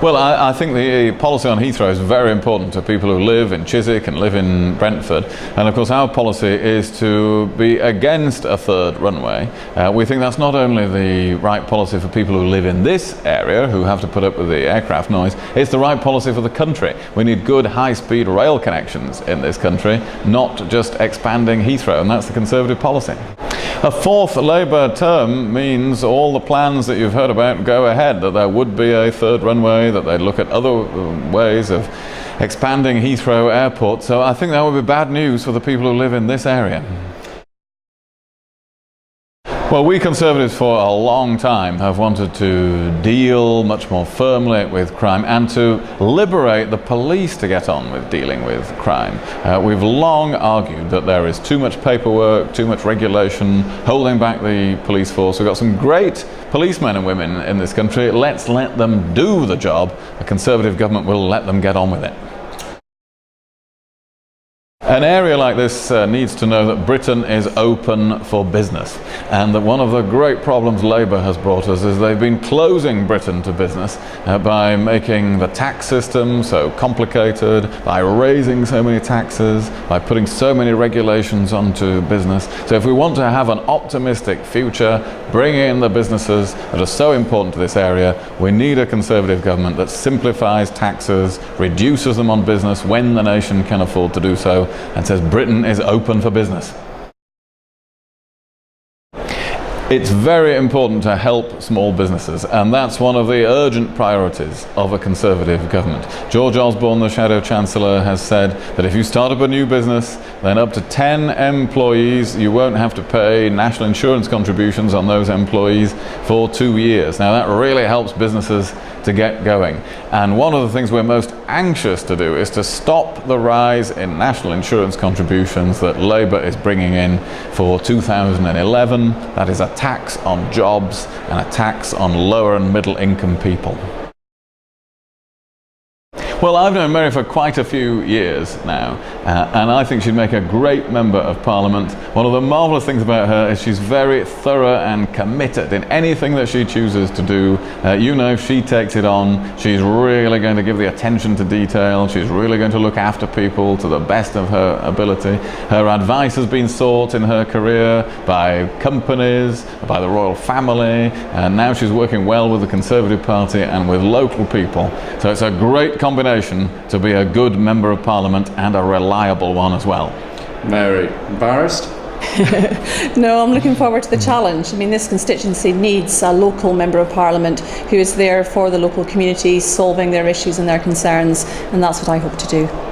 Well, I think the policy on Heathrow is very important to people who live in Chiswick and live in Brentford. And of course our policy is to be against a third runway. We think that's not only the right policy for people who live in this area, who have to put up with the aircraft noise, it's the right policy for the country. We need good high-speed rail connections in this country, not just expanding Heathrow, and that's the Conservative policy. A fourth Labour term means all the plans that you've heard about go ahead, that there would be a third runway, that they'd look at other ways of expanding Heathrow Airport. So I think that would be bad news for the people who live in this area. Well, we Conservatives for a long time have wanted to deal much more firmly with crime and to liberate the police to get on with dealing with crime. We've long argued that there is too much paperwork, too much regulation holding back the police force. We've got some great policemen and women in this country. Let's let them do the job. A Conservative government will let them get on with it. An area like this needs to know that Britain is open for business, and that one of the great problems Labour has brought us is they've been closing Britain to business by making the tax system so complicated, by raising so many taxes, by putting so many regulations onto business. So if we want to have an optimistic future, bring in the businesses that are so important to this area, we need a Conservative government that simplifies taxes, reduces them on business when the nation can afford to do so, and says Britain is open for business. It's very important to help small businesses, and that's one of the urgent priorities of a Conservative government. George Osborne, the Shadow Chancellor, has said that if you start up a new business, then up to 10 employees, you won't have to pay national insurance contributions on those employees for 2 years. Now that really helps businesses to get going. And one of the things we're most anxious to do is to stop the rise in national insurance contributions that Labour is bringing in for 2011. That is a tax on jobs and a tax on lower and middle income people. Well, I've known Mary for quite a few years now, and I think she'd make a great Member of Parliament. One of the marvellous things about her is she's very thorough and committed in anything that she chooses to do. You know, she takes it on. She's really going to give the attention to detail. She's really going to look after people to the best of her ability. Her advice has been sought in her career by companies, by the royal family, and now she's working well with the Conservative Party and with local people. So it's a great combination to be a good Member of Parliament and a reliable one as well. Mary, embarrassed? No, I'm looking forward to the challenge. I mean, this constituency needs a local Member of Parliament who is there for the local community, solving their issues and their concerns, and that's what I hope to do.